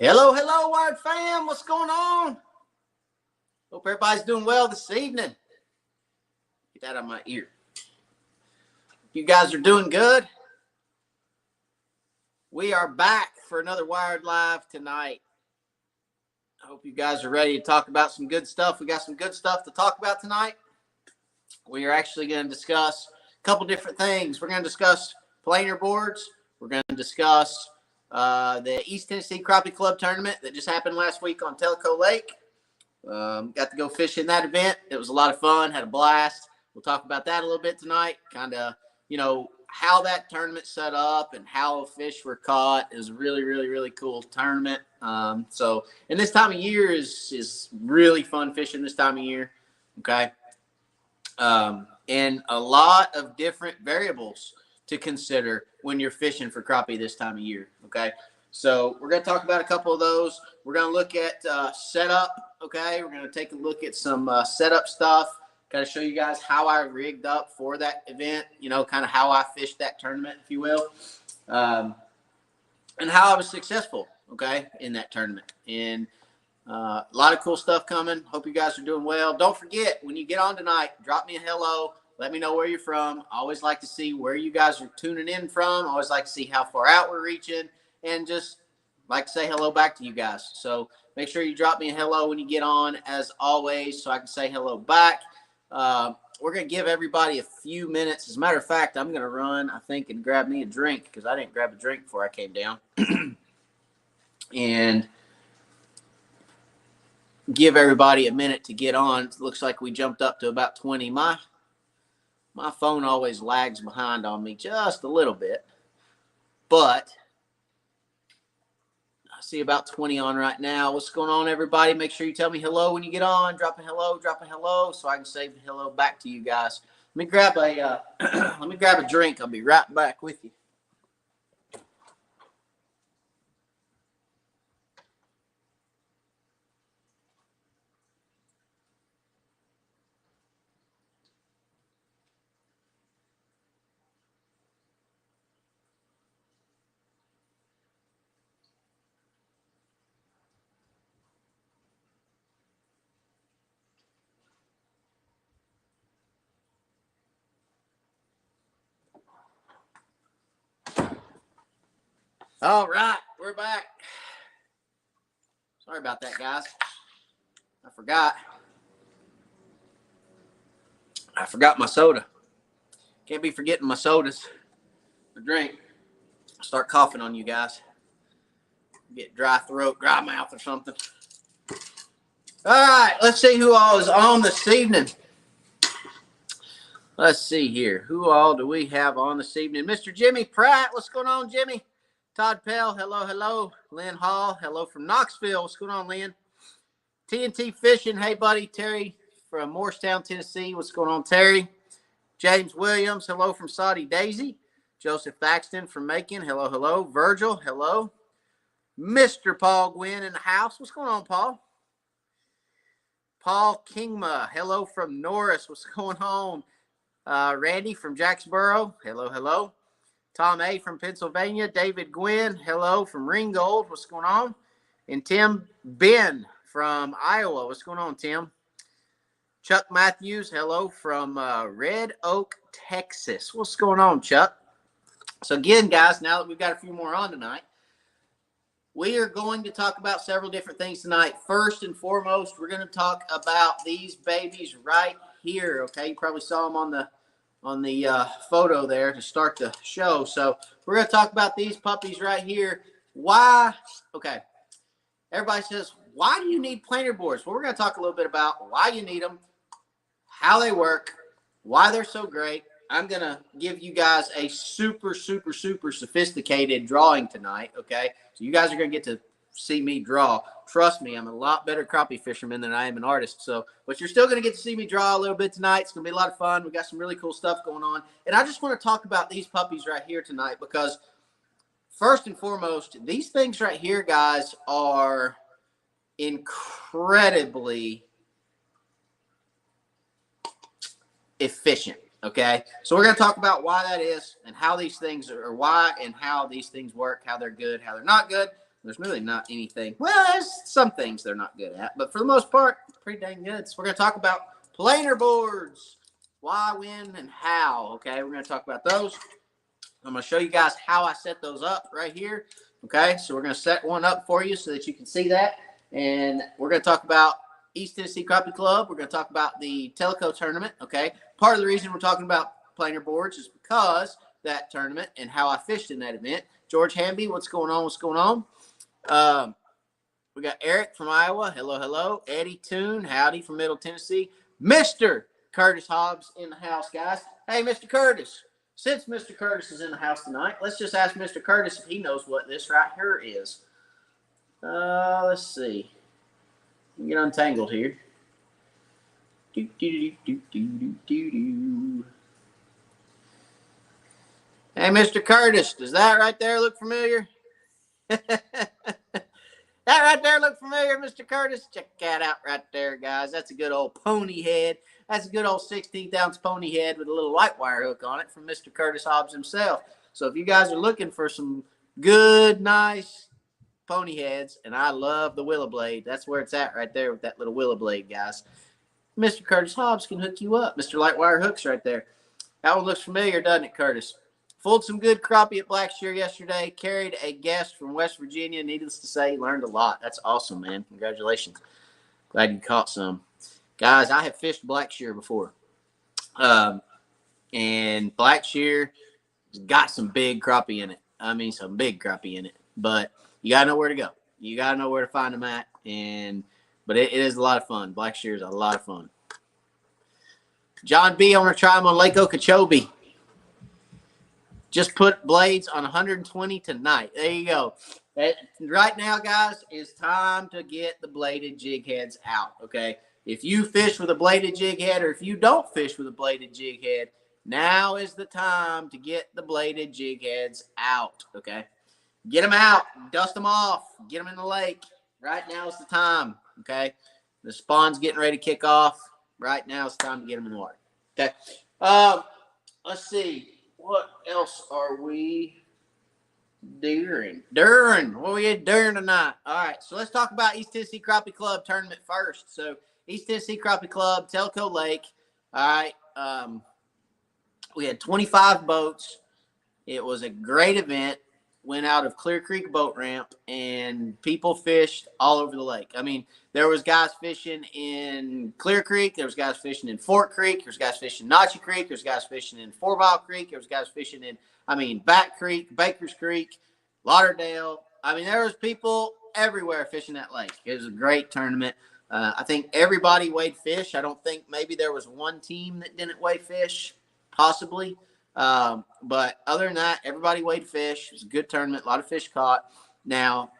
Hello, hello, Wired fam. What's going on? Hope everybody's doing well this evening. Get that out of my ear. You guys are doing good. We are back for another Wired Live tonight. I hope you guys are ready to talk about some good stuff. We got some good stuff to talk about tonight. We are actually going to discuss a couple different things. We're going to discuss planer boards. We're going to discuss the East Tennessee Crappie Club tournament that just happened last week on Tellico Lake. Got to go fish in that event. It was a lot of fun. Had a blast. We'll talk about that a little bit tonight. Kind of, how that tournament set up and how fish were caught. It was a really, really, really cool tournament. And this time of year is really fun fishing this time of year. Okay. And a lot of different variables to consider when you're fishing for crappie this time of year. Okay. So we're going to talk about a couple of those. We're going to look at setup. Okay. We're going to take a look at some setup stuff. Kind of show you guys how I rigged up for that event, kind of how I fished that tournament, if you will, and how I was successful, okay, in that tournament. And a lot of cool stuff coming. Hope you guys are doing well. Don't forget, when you get on tonight, drop me a hello. Let me know where you're from. I always like to see where you guys are tuning in from. I always like to see how far out we're reaching, and just like to say hello back to you guys. So make sure you drop me a hello when you get on, as always, so I can say hello back. We're going to give everybody a few minutes. As a matter of fact, I'm going to run, I think, and grab me a drink because I didn't grab a drink before I came down. And give everybody a minute to get on. It looks like we jumped up to about 20. My phone always lags behind on me just a little bit. But I see about 20 on right now. What's going on, everybody? Make sure you tell me hello when you get on. Drop a hello, so I can say hello back to you guys. Let me grab a drink. I'll be right back with you. All right, we're back. Sorry about that, guys. I forgot my soda. Can't be forgetting my sodas. My drink. I'll start coughing on you guys. Get dry throat, dry mouth or something. All right, let's see who all is on this evening. Let's see here. Who all do we have on this evening? Mr. Jimmy Pratt. What's going on, Jimmy? Todd Pell. Hello, hello. Lynn Hall. Hello from Knoxville. What's going on, Lynn? TNT Fishing. Hey, buddy. Terry from Morristown, Tennessee. What's going on, Terry? James Williams. Hello from Saudi Daisy. Joseph Thaxton from Macon. Hello, hello. Virgil. Hello. Mr. Paul Gwynn in the house. What's going on, Paul? Paul Kingma. Hello from Norris. What's going on? Randy from Jacksboro. Hello, hello. Tom A. from Pennsylvania. David Gwynn. Hello from Ringgold. What's going on? And Tim Ben from Iowa. What's going on, Tim? Chuck Matthews. Hello from Red Oak, Texas. What's going on, Chuck? So again, guys, now that we've got a few more on tonight, we are going to talk about several different things tonight. First and foremost, we're going to talk about these babies right here. Okay, you probably saw them on the photo there to start the show. So we're going to talk about these puppies right here. Why? Okay, everybody says, why do you need planer boards? Well, we're going to talk a little bit about why you need them, how they work, why they're so great. I'm going to give you guys a super, super, super sophisticated drawing tonight, okay? So you guys are going to get to see me draw. Trust me, I'm a lot better crappie fisherman than I am an artist. So, but you're still going to get to see me draw a little bit tonight. It's going to be a lot of fun. We got some really cool stuff going on. And I just want to talk about these puppies right here tonight because first and foremost, these things right here, guys, are incredibly efficient. Okay, so we're going to talk about why that is and how these things are, why and how these things work, how they're good, how they're not good. There's really not anything. Well, there's some things they're not good at, but for the most part, pretty dang good. So we're going to talk about planer boards. Why, when, and how. Okay, we're going to talk about those. I'm going to show you guys how I set those up right here. Okay, so we're going to set one up for you so that you can see that. And we're going to talk about East Tennessee Crappie Club. We're going to talk about the Telco tournament. Okay, part of the reason we're talking about planer boards is because that tournament and how I fished in that event. George Hamby, what's going on? What's going on? We got Eric from Iowa. Hello, hello. Eddie Toon, howdy from Middle Tennessee. Mr. Curtis Hobbs in the house, guys. Hey, Mr. Curtis. Since Mr. Curtis is in the house tonight, let's just ask Mr. Curtis if he knows what this right here is. Let's see. Get untangled here. Do, do, do, do, do, do, do. Hey, Mr. Curtis, does that right there look familiar? That right there look familiar, Mr. Curtis? Check that out right there, guys. That's a good old pony head. That's a good old 16th ounce pony head with a little light wire hook on it from Mr. Curtis Hobbs himself. So if you guys are looking for some good, nice pony heads, and I love the willow blade, that's where it's at right there with that little willow blade, guys. Mr. Curtis Hobbs can hook you up. Mr. Light Wire Hooks right there. That one looks familiar, doesn't it, Curtis? Fooled some good crappie at Blackshear yesterday. Carried a guest from West Virginia. Needless to say, learned a lot. That's awesome, man. Congratulations. Glad you caught some. Guys, I have fished Blackshear before. And Blackshear got some big crappie in it. I mean, some big crappie in it. But you got to know where to go. You got to know where to find them at. But it is a lot of fun. Blackshear is a lot of fun. John B., I want to try them on Lake Okeechobee. Just put blades on 120 tonight. There you go. Right now, guys, is time to get the bladed jig heads out, okay? If you fish with a bladed jig head or if you don't fish with a bladed jig head, now is the time to get the bladed jig heads out, okay? Get them out. Dust them off. Get them in the lake. Right now is the time, okay? The spawn's getting ready to kick off. Right now is the time to get them in the water, okay? Let's see. What else are we doing? What are we doing tonight? All right, so let's talk about East Tennessee Crappie Club tournament first. So East Tennessee Crappie Club, Telco Lake. All right, we had 25 boats. It was a great event. Went out of Clear Creek boat ramp, and people fished all over the lake. I mean, there was guys fishing in Clear Creek. There was guys fishing in Fort Creek. There's guys fishing in Notchie Creek. There's guys fishing in 4 Mile Creek. There was guys fishing in, Back Creek, Baker's Creek, Lauderdale. I mean, there was people everywhere fishing that lake. It was a great tournament. I think everybody weighed fish. I don't think maybe there was one team that didn't weigh fish, possibly. But other than that, everybody weighed fish. It was a good tournament, a lot of fish caught. Now,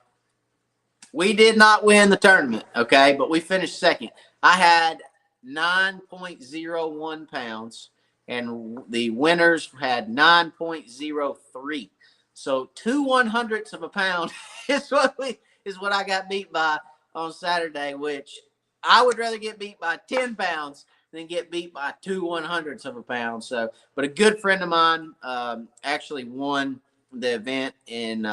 we did not win the tournament, okay, but we finished second. I had 9.01 pounds, and the winners had 9.03. So 2/100ths of a pound is what I got beat by on Saturday, which I would rather get beat by 10 pounds than get beat by 2/100ths of a pound. So, but a good friend of mine actually won the event, and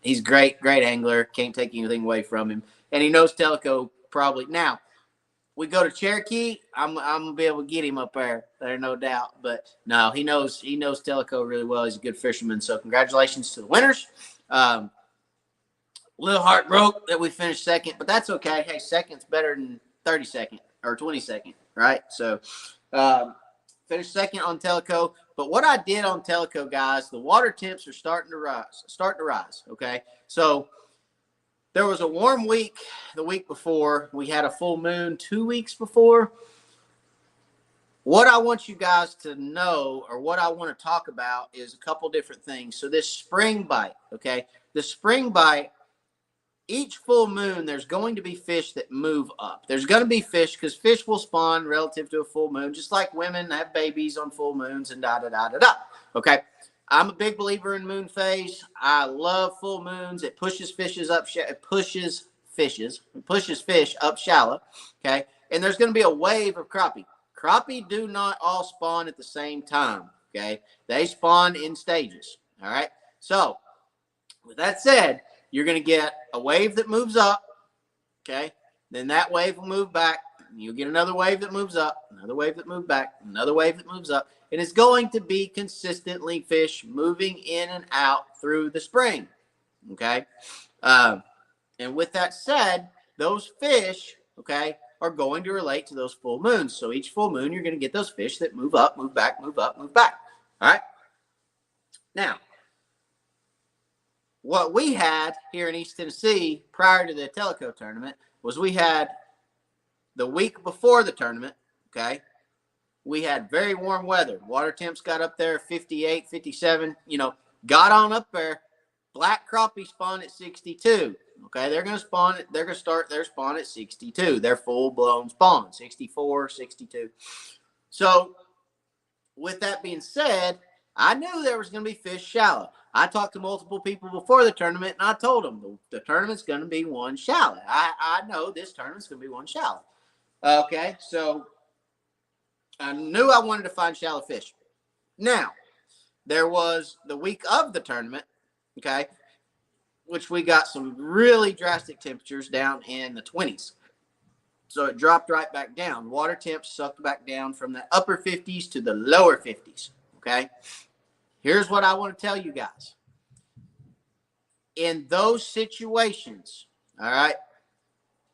he's great angler. Can't take anything away from him, and he knows Telco probably. Now, we go to Cherokee, I'm gonna be able to get him up there. There's no doubt. But no, he knows Telco really well. He's a good fisherman. So, congratulations to the winners. A little heart broke that we finished second, but that's okay. Hey, second's better than 32nd. Or 22nd, right? So, finished second on Telco. But what I did on Telco, guys, the water temps are starting to rise. Okay, so there was a warm week the week before. We had a full moon 2 weeks before. What I want you guys to know, or what I want to talk about, is a couple different things. So this spring bite, okay, the spring bite. Each full moon, there's going to be fish that move up. There's going to be fish because fish will spawn relative to a full moon, just like women have babies on full moons and da-da-da-da-da. Okay? I'm a big believer in moon phase. I love full moons. It pushes fish up shallow. Okay? And there's going to be a wave of crappie. Crappie do not all spawn at the same time. Okay? They spawn in stages. All right? So, With that said, you're going to get a wave that moves up, okay? Then that wave will move back. You'll get another wave that moves up, another wave that moves back, another wave that moves up. And it's going to be consistently fish moving in and out through the spring, okay? And with that said, those fish, okay, are going to relate to those full moons. So each full moon, you're going to get those fish that move up, move back, move up, move back. All right? Now, what we had here in East Tennessee prior to the Telco tournament was we had the week before the tournament, okay, we had very warm weather. Water temps got up there 58, 57, got on up there. Black crappie spawn at 62. Okay, they're going to start their spawn at 62. Their full-blown spawn, 64, 62. So, with that being said, I knew there was going to be fish shallow. I talked to multiple people before the tournament, and I told them the tournament's going to be one shallow. I know this tournament's going to be one shallow. Okay, so I knew I wanted to find shallow fish. Now, there was the week of the tournament, okay, which we got some really drastic temperatures down in the 20s. So it dropped right back down. Water temps sucked back down from the upper 50s to the lower 50s, okay? Here's what I want to tell you guys. In those situations, all right,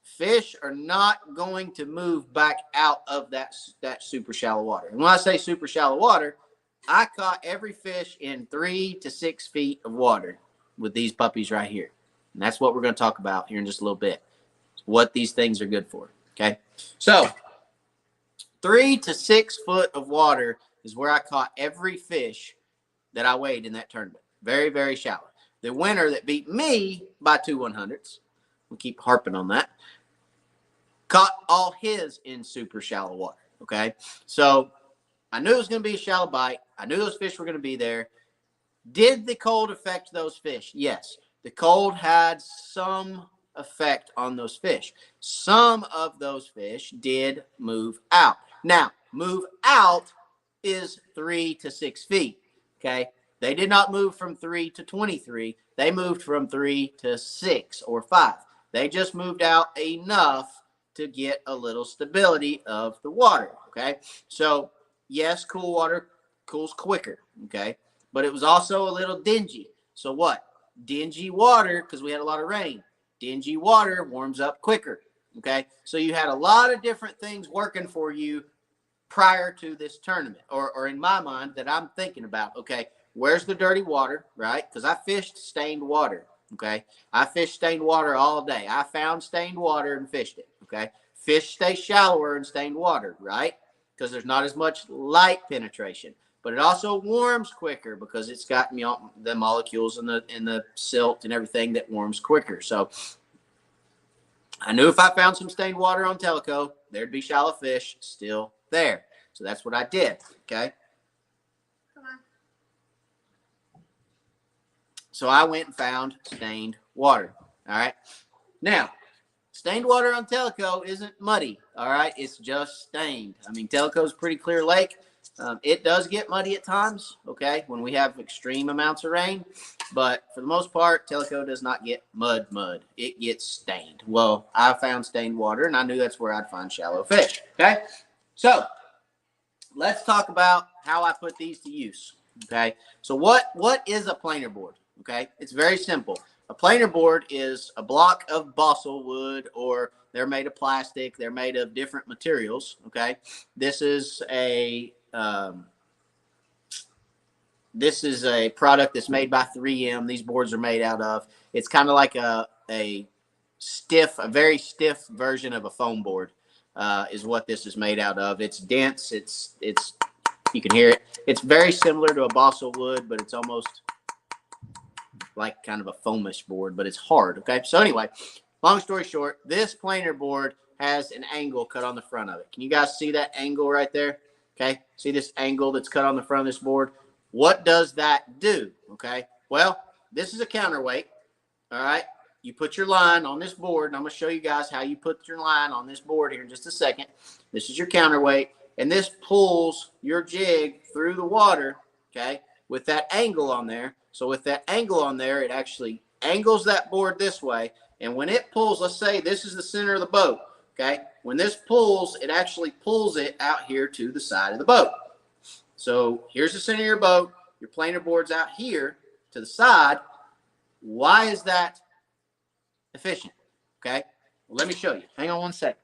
fish are not going to move back out of that super shallow water. And when I say super shallow water, I caught every fish in 3 to 6 feet of water with these puppies right here. And that's what we're going to talk about here in just a little bit. What these things are good for, okay? So 3 to 6 foot of water is where I caught every fish that I weighed in that tournament. Very, very shallow. The winner that beat me by 2 100ths, we'll keep harping on that, caught all his in super shallow water, okay? So I knew it was going to be a shallow bite. I knew those fish were going to be there. Did the cold affect those fish? Yes. The cold had some effect on those fish. Some of those fish did move out. Now, move out is 3 to 6 feet, okay? They did not move from 3 to 23. They moved from 3 to 6 or 5. They just moved out enough to get a little stability of the water, okay? So, yes, cool water cools quicker, okay? But it was also a little dingy. So what? Dingy water, because we had a lot of rain. Dingy water warms up quicker, okay? So you had a lot of different things working for you prior to this tournament, or in my mind that I'm thinking about, okay, where's the dirty water, right? Because I fished stained water, okay? I fished stained water all day. I found stained water and fished it, okay? Fish stay shallower in stained water, right? Because there's not as much light penetration. But it also warms quicker because it's got the molecules in the silt and everything that warms quicker. So I knew if I found some stained water on Telco, there'd be shallow fish still there. So that's what I did, okay? So I went and found stained water, all right? Now, stained water on Telco isn't muddy, all right? It's just stained. I mean, Telco's a pretty clear lake. It does get muddy at times, okay, when we have extreme amounts of rain. But for the most part, Telco does not get mud. It gets stained. Well, I found stained water, and I knew that's where I'd find shallow fish, okay? So let's talk about how I put these to use, okay? So what is a planer board, okay? It's very simple. A planer board is a block of balsa wood, or they're made of plastic. They're made of different materials, okay? This is a product that's made by 3M. These boards are made out of. It's kind of like a very stiff version of a foam board is what this is made out of. It's dense. It's you can hear it. It's very similar to a balsa wood, but it's almost like kind of a foamish board, but it's hard, okay? So anyway, long story short, this planer board has an angle cut on the front of it. Can you guys see that angle right there? Okay, see this angle that's cut on the front of this board? What does that do, okay? Well, this is a counterweight, all right? You put your line on this board, and I'm going to show you guys how you put your line on this board here in just a second. This is your counterweight, and this pulls your jig through the water, okay? with that angle on there. So with that angle on there, it actually angles that board this way. And when it pulls, let's say this is the center of the boat, okay? When this pulls, it actually pulls it out here to the side of the boat. So here's the center of your boat. Your planer board's out here to the side. Why is that efficient? Okay, well, let me show you. Hang on one second.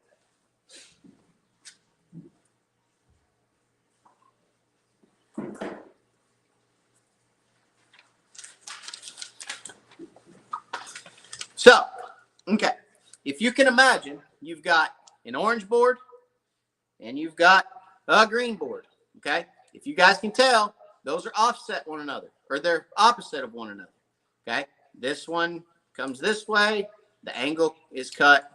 So, okay, if you can imagine, you've got an orange board and you've got a green board, okay? If you guys can tell, those are offset one another, or they're opposite of one another, okay? This one comes this way. The angle is cut.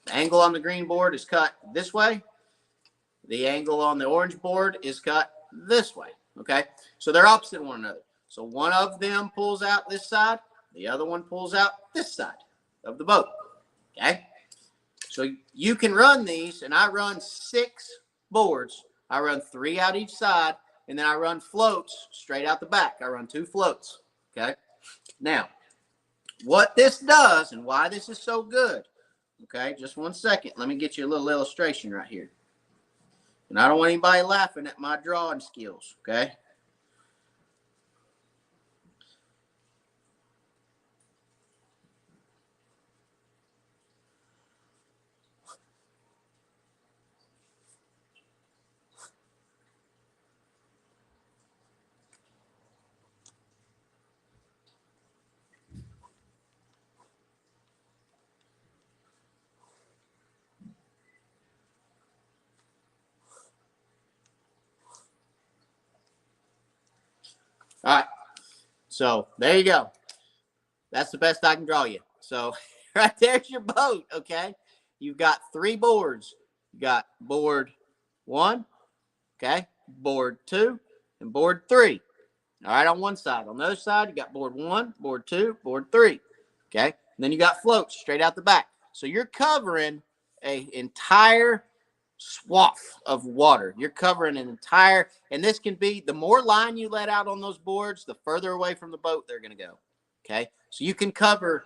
The angle on the green board is cut this way. The angle on the orange board is cut this way, okay? So they're opposite one another. So one of them pulls out this side. The other one pulls out this side of the boat, okay? So you can run these, and I run 6 boards. I run 3 out each side, and then I run floats straight out the back. I run 2 floats, okay? Now, what this does and why this is so good, okay, just one second. Let me get you a little illustration right here. And I don't want anybody laughing at my drawing skills, okay? All right, so there you go. That's the best I can draw you. So right there's your boat, okay? You've got 3 boards. You got board 1, okay, board 2, and board 3. All right, on one side. On the other side, you got board 1, board 2, board 3, okay? And then you got floats straight out the back. So you're covering an entire swath of water. You're covering an entire, and this can be, the more line you let out on those boards, the further away from the boat they're going to go, okay? So you can cover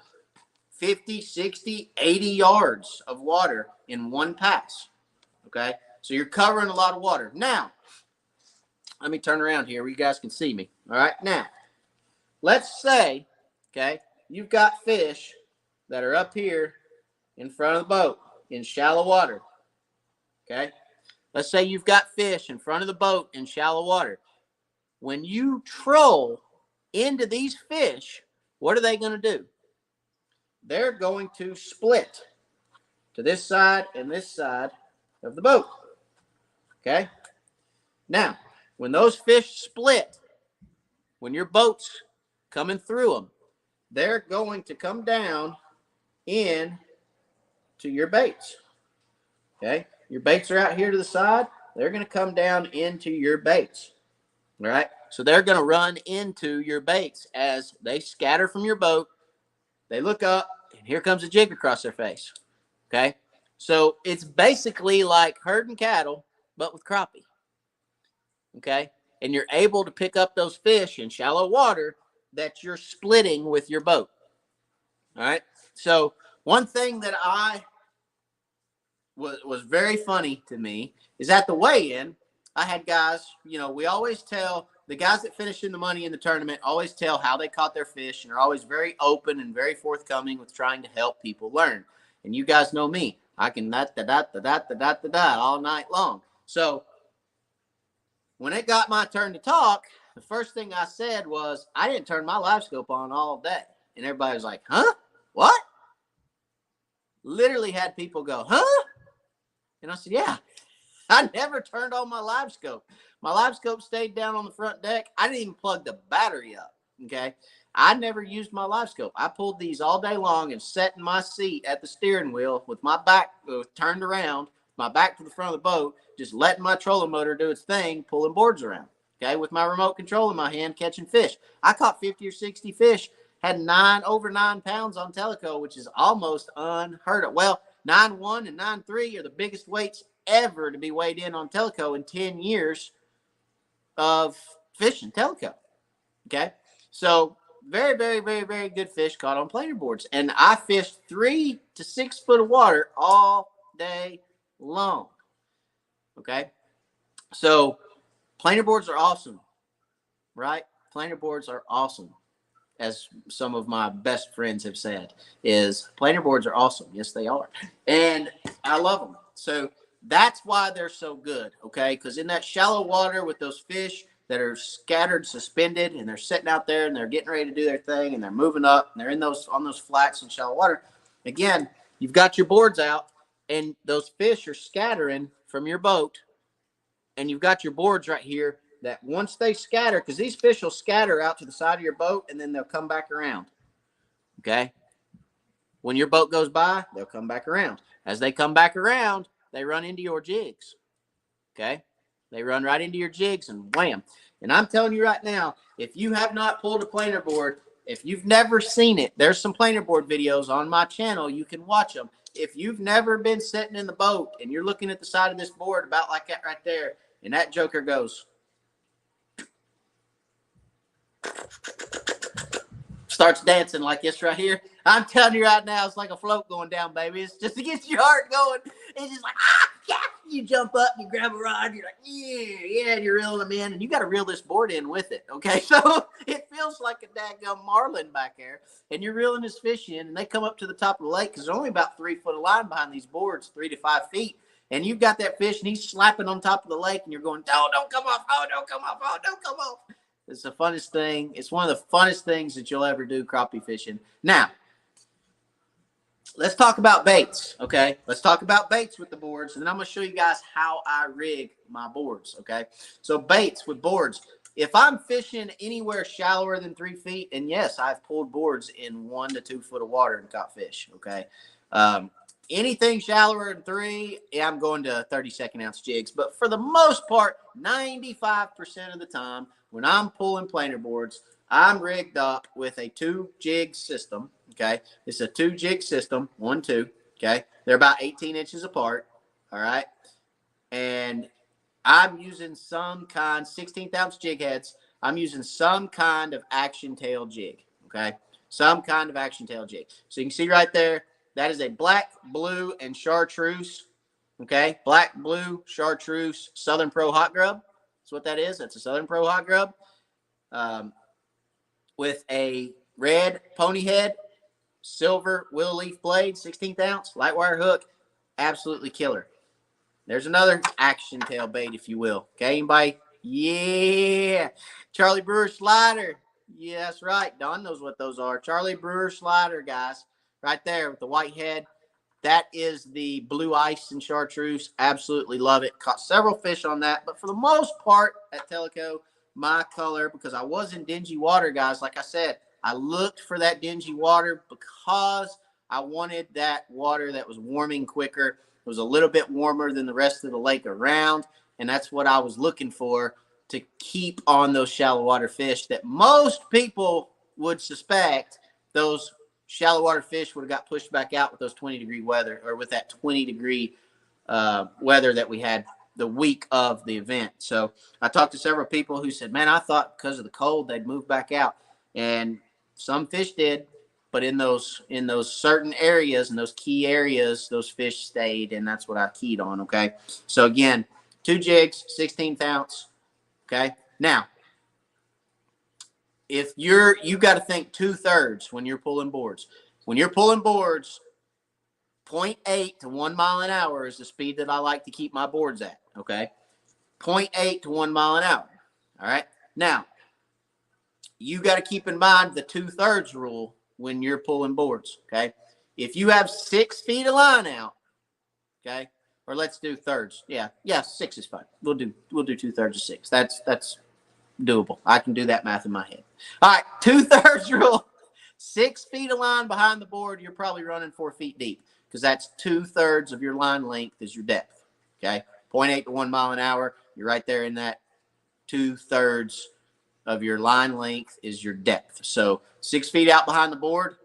50, 60, 80 yards of water in one pass, okay? So you're covering a lot of water. Now, let me turn around here where you guys can see me. All right, now, let's say, okay, you've got fish that are up here in front of the boat in shallow water, okay? Let's say you've got fish in front of the boat in shallow water. When you troll into these fish, what are they going to do? They're going to split to this side and this side of the boat, okay? Now, when those fish split, when your boat's coming through them, they're going to come down in to your baits, okay? Your baits are out here to the side. They're going to come down into your baits, all right? So they're going to run into your baits as they scatter from your boat. They look up, and here comes a jig across their face, okay? So it's basically like herding cattle, but with crappie, okay? And you're able to pick up those fish in shallow water that you're splitting with your boat, all right? So one thing that was very funny to me is at the weigh-in, I had guys, you know, we always tell the guys that finish in the money in the tournament always tell how they caught their fish and are always very open and very forthcoming with trying to help people learn. And you guys know me. I can da all night long. So when it got my turn to talk, the first thing I said was, I didn't turn my live scope on all day. And everybody was like, huh? What? Literally had people go, huh? And I said, yeah, I never turned on my live scope. My live scope stayed down on the front deck. I didn't even plug the battery up, okay? I never used my live scope. I pulled these all day long and sat in my seat at the steering wheel with my back turned around, my back to the front of the boat, just letting my trolling motor do its thing, pulling boards around, okay, with my remote control in my hand, catching fish. I caught 50 or 60 fish, had over 9 pounds on Teleco, which is almost unheard of. Well, 9.1 and 9.3 are the biggest weights ever to be weighed in on Teleco in 10 years of fishing Teleco. Okay. So very, very, very, very good fish caught on planer boards. And I fished 3 to 6 foot of water all day long. Okay. So planer boards are awesome, right? Planer boards are awesome. As some of my best friends have said, is planer boards are awesome. Yes, they are. And I love them. So that's why they're so good, okay? Because in that shallow water with those fish that are scattered, suspended, and they're sitting out there and they're getting ready to do their thing and they're moving up and they're in those on those flats in shallow water. Again, you've got your boards out and those fish are scattering from your boat, and you've got your boards right here that once they scatter, because these fish will scatter out to the side of your boat and then they'll come back around. Okay. When your boat goes by, they'll come back around. As they come back around, they run into your jigs. Okay. They run right into your jigs and wham. And I'm telling you right now, if you have not pulled a planer board, if you've never seen it, there's some planer board videos on my channel. You can watch them. If you've never been sitting in the boat and you're looking at the side of this board about like that right there, and that joker goes, starts dancing like this right here. I'm telling you right now, it's like a float going down, baby. It's just to get your heart going. It's just like, yeah. You jump up, you grab a rod, you're like, yeah, and you're reeling them in, and you got to reel this board in with it, okay? So it feels like a daggum marlin back there, and you're reeling this fish in, and they come up to the top of the lake because there's only about 3 foot of line behind these boards, 3 to 5 feet, and you've got that fish, and he's slapping on top of the lake, and you're going, oh, don't come off, oh, don't come off, oh, don't come off. It's the funnest thing. It's one of the funnest things that you'll ever do crappie fishing. Now, let's talk about baits, okay? Let's talk about baits with the boards, and then I'm going to show you guys how I rig my boards, okay? So baits with boards. If I'm fishing anywhere shallower than 3 feet, and yes, I've pulled boards in 1 to 2 foot of water and caught fish, okay? Anything shallower than 3, yeah, I'm going to 32nd-ounce jigs. But for the most part, 95% of the time, when I'm pulling planer boards, I'm rigged up with a 2-jig system, okay? It's a 2-jig system, 1, 2, okay? They're about 18 inches apart, all right? And I'm using some kind, 16th-ounce jig heads. I'm using some kind of action tail jig, okay? Some kind of action tail jig. So you can see right there, that is a black, blue, and chartreuse, okay? Black, blue, chartreuse, Southern Pro hot grub. That's what that is. That's a Southern Pro hot grub with a red pony head, silver willow leaf blade, 16th ounce, light wire hook. Absolutely killer. There's another action tail bait, if you will. Okay, anybody? Yeah. Charlie Brewer slider. Yeah, that's right. Don knows what those are. Charlie Brewer slider, guys. Right there with the white head. That is the blue ice and chartreuse. Absolutely love it. Caught several fish on that. But for the most part at Teleco, my color, because I was in dingy water, guys, like I said, I looked for that dingy water because I wanted that water that was warming quicker. It was a little bit warmer than the rest of the lake around, and that's what I was looking for to keep on those shallow water fish that most people would suspect those shallow water fish would have got pushed back out with those 20-degree weather, or with that 20-degree weather that we had the week of the event. So I talked to several people who said, man, I thought because of the cold they'd move back out, and some fish did. But in those certain areas, in those key areas, those fish stayed, and that's what I keyed on, okay? So, again, 2 jigs, 16th ounce, okay? Now, if you got to think 2/3 when you're pulling boards. When you're pulling boards, 0.8 to 1 mile an hour is the speed that I like to keep my boards at, okay? 0.8 to 1 mile an hour, all right? Now, you got to keep in mind the 2/3 rule when you're pulling boards, okay? If you have 6 feet of line out, okay, or let's do thirds. Yeah, 6 is fine. We'll do 2/3 of 6. That's doable. I can do that math in my head. All right, 2/3 rule. 6 feet of line behind the board, you're probably running 4 feet deep because that's 2/3 of your line length is your depth, okay? 0.8 to 1 mile an hour, you're right there in that 2/3 of your line length is your depth. So 6 feet out behind the board,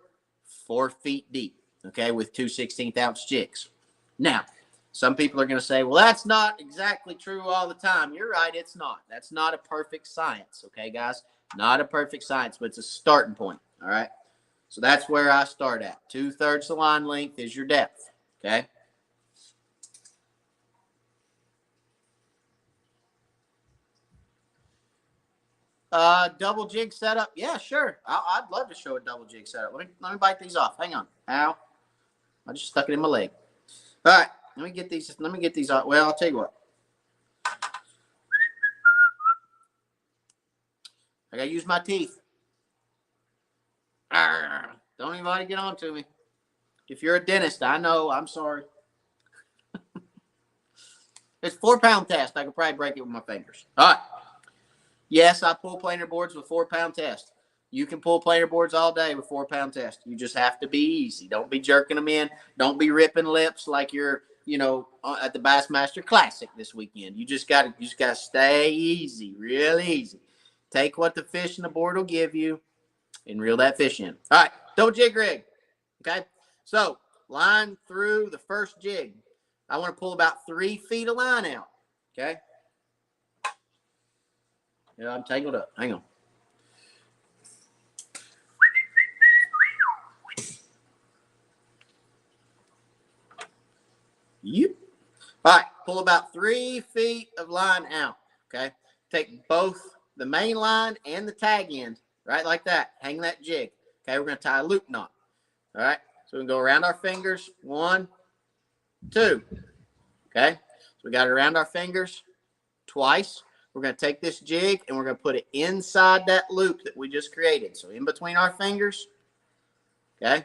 4 feet deep, okay, with 2 16th-ounce jigs. Now, some people are going to say, well, that's not exactly true all the time. You're right, it's not. That's not a perfect science, okay, guys? Not a perfect science, but it's a starting point. All right. So that's where I start at. 2/3 the line length is your depth. Okay. Double jig setup. Yeah, sure. I'd love to show a double jig setup. Let me bite these off. Hang on. Ow. I just stuck it in my leg. All right. Let me get these off. Well, I'll tell you what. I gotta use my teeth. Arrgh. Don't anybody get on to me. If you're a dentist, I know. I'm sorry. It's 4-pound test. I could probably break it with my fingers. All right. Yes, I pull planer boards with 4-pound test. You can pull planer boards all day with 4-pound test. You just have to be easy. Don't be jerking them in. Don't be ripping lips like you're, at the Bassmaster Classic this weekend. You just gotta stay easy, real easy. Take what the fish and the board will give you and reel that fish in. All right, double jig rig. Okay, so line through the first jig. I want to pull about 3 feet of line out. Okay. Yeah, I'm tangled up. Hang on. Yep. All right, pull about 3 feet of line out. Okay. Take both the main line and the tag end, right, like that. Hang that jig. Okay, we're going to tie a loop knot. All right, so we can go around our fingers. 1, 2. Okay, so we got it around our fingers twice. We're going to take this jig and we're going to put it inside that loop that we just created. So in between our fingers. Okay,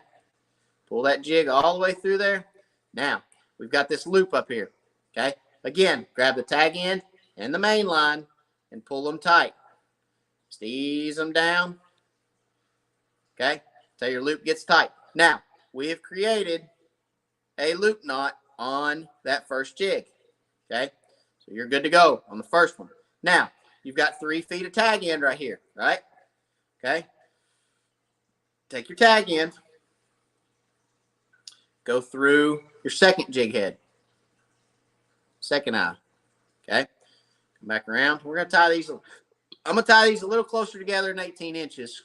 pull that jig all the way through there. Now, we've got this loop up here. Okay, again, grab the tag end and the main line and pull them tight. Just ease them down. Okay, until your loop gets tight. Now, we have created a loop knot on that first jig. Okay, so you're good to go on the first one. Now, you've got 3 feet of tag end right here, right? Okay, take your tag end, go through your second jig head, second eye. Okay, come back around. We're going to tie these. I'm going to tie these a little closer together than 18 inches.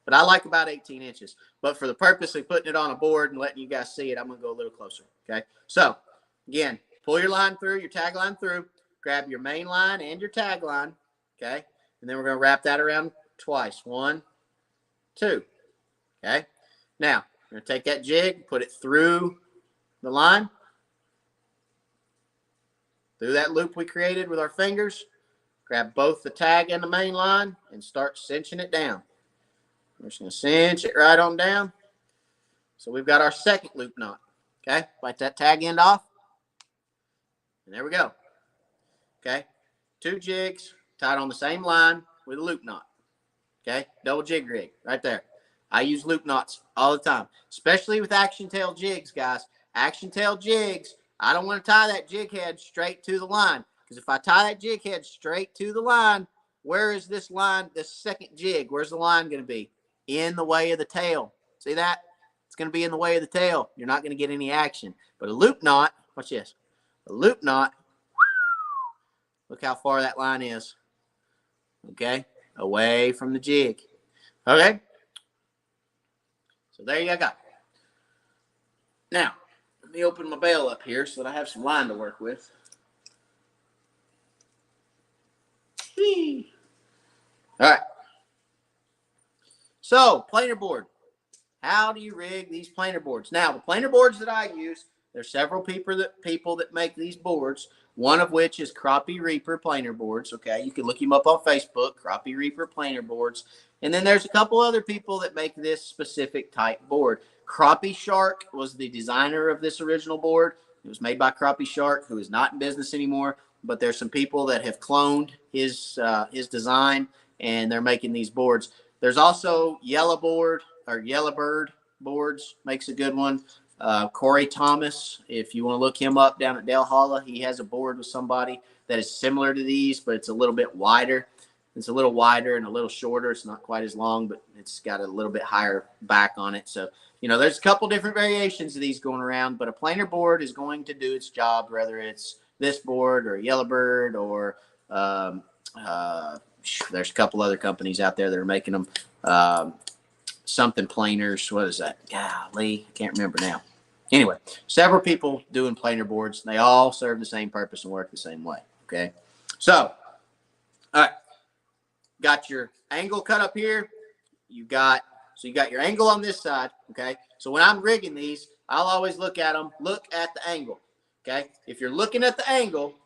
But I like about 18 inches. But for the purpose of putting it on a board and letting you guys see it, I'm going to go a little closer. Okay. So, again, pull your line through, your tag line through. Grab your main line and your tag line. Okay. And then we're going to wrap that around twice. 1, 2. Okay. Now, we're going to take that jig, put it through the line, through that loop we created with our fingers. Grab both the tag and the main line and start cinching it down. We're just going to cinch it right on down. So we've got our second loop knot. Okay, bite that tag end off. And there we go. Okay, 2 jigs tied on the same line with a loop knot. Okay, double jig rig right there. I use loop knots all the time, especially with action tail jigs, guys. Action tail jigs, I don't want to tie that jig head straight to the line. Because if I tie that jig head straight to the line, where is this line, this second jig? Where's the line going to be? In the way of the tail. See that? It's going to be in the way of the tail. You're not going to get any action. But a loop knot, watch this. A loop knot, look how far that line is. Okay? Away from the jig. Okay? So there you go. Now, let me open my bail up here so that I have some line to work with. All right. So, planer board. How do you rig these planer boards? Now, the planer boards that I use, there's several people that make these boards, one of which is Crappie Reaper planer boards. Okay, you can look him up on Facebook, Crappie Reaper planer boards. And then there's a couple other people that make this specific type board. Crappie Shark was the designer of this original board. It was made by Crappie Shark, who is not in business anymore. But there's some people that have cloned his design, and they're making these boards. There's also Yellowbird boards, makes a good one. Corey Thomas, if you want to look him up down at Dale Holla, he has a board with somebody that is similar to these, but it's a little bit wider. It's a little wider and a little shorter. It's not quite as long, but it's got a little bit higher back on it. So, there's a couple different variations of these going around, but a planer board is going to do its job, whether it's this board or a Yellowbird or there's a couple other companies out there that are making them. Something planers. What is that? Golly, I can't remember now. Anyway, several people doing planer boards. They all serve the same purpose and work the same way. Okay. So, all right. Got your angle cut up here. You got your angle on this side. Okay. So when I'm rigging these, I'll always look at them. Look at the angle. Okay. If you're looking at the angle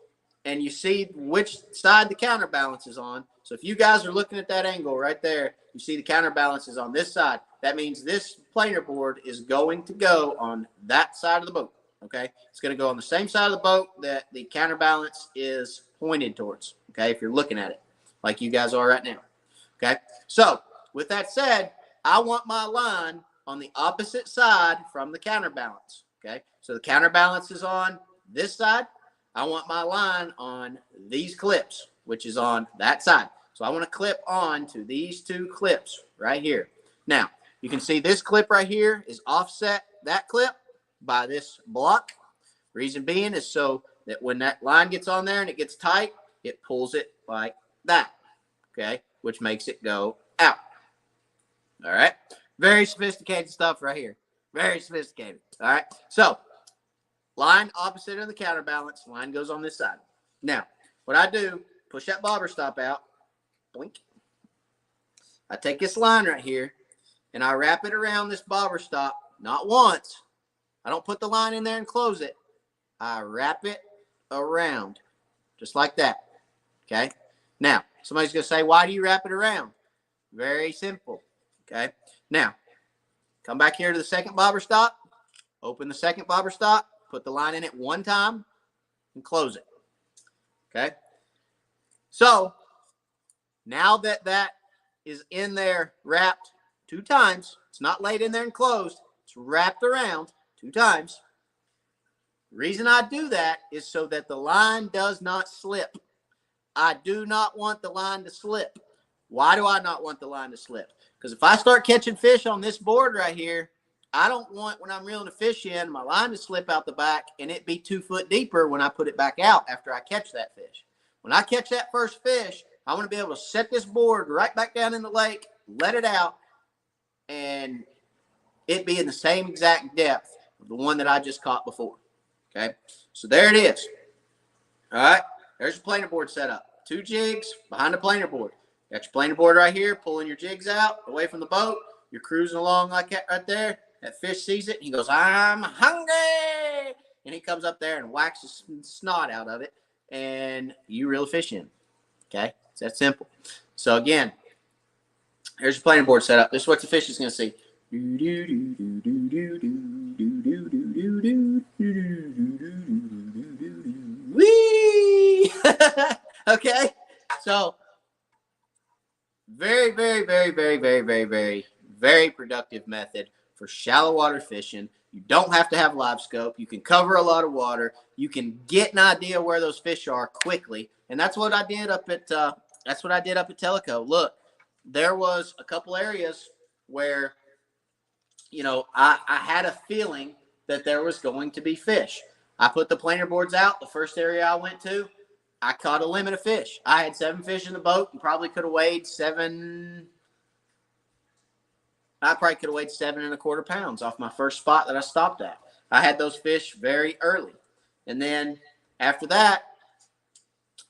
and you see which side the counterbalance is on. So if you guys are looking at that angle right there, you see the counterbalance is on this side. That means this planer board is going to go on that side of the boat. Okay. It's going to go on the same side of the boat that the counterbalance is pointed towards. Okay. If you're looking at it like you guys are right now. Okay. So with that said, I want my line on the opposite side from the counterbalance. Okay. So the counterbalance is on this side. I want my line on these clips, which is on that side. So I want to clip on to these two clips right here. Now, you can see this clip right here is offset that clip by this block. Reason being is so that when that line gets on there and it gets tight, it pulls it like that, okay, which makes it go out. All right. Very sophisticated stuff right here. Very sophisticated. All right. So line opposite of the counterbalance. Line goes on this side. Now, what I do, push that bobber stop out. Blink. I take this line right here and I wrap it around this bobber stop. Not once. I don't put the line in there and close it. I wrap it around just like that. Okay. Now, somebody's going to say, why do you wrap it around? Very simple. Okay. Now, come back here to the second bobber stop. Open the second bobber stop. Put the line in it one time and close it. Okay. So now that that is in there wrapped 2 times, it's not laid in there and closed. It's wrapped around 2 times. The reason I do that is so that the line does not slip. I do not want the line to slip. Why do I not want the line to slip? Because if I start catching fish on this board right here, I don't want, when I'm reeling a fish in, my line to slip out the back and it be 2 foot deeper when I put it back out after I catch that fish. When I catch that first fish, I want to be able to set this board right back down in the lake, let it out, and it be in the same exact depth of the one that I just caught before. Okay, so there it is. All right, there's your planer board set up. 2 jigs behind the planer board. Got your planer board right here, pulling your jigs out away from the boat. You're cruising along like that right there. That fish sees it. And he goes, I'm hungry. And he comes up there and whacks the snot out of it. And you reel the fish in. Okay, it's that simple. So again, here's your planer board set up. This is what the fish is going to see. Whee! Okay, so very, very, very, very, very, very, very, very productive method for shallow water fishing. You don't have to have live scope. You can cover a lot of water. You can get an idea where those fish are quickly, and that's what I did up at Tellico. Look, there was a couple areas where, you know, I had a feeling that there was going to be fish. I put the planer boards out. The first area I went to, I caught a limit of fish. I had 7 fish in the boat and probably could have weighed 7. I probably could have weighed 7.25 pounds off my first spot that I stopped at. I had those fish very early. And then after that,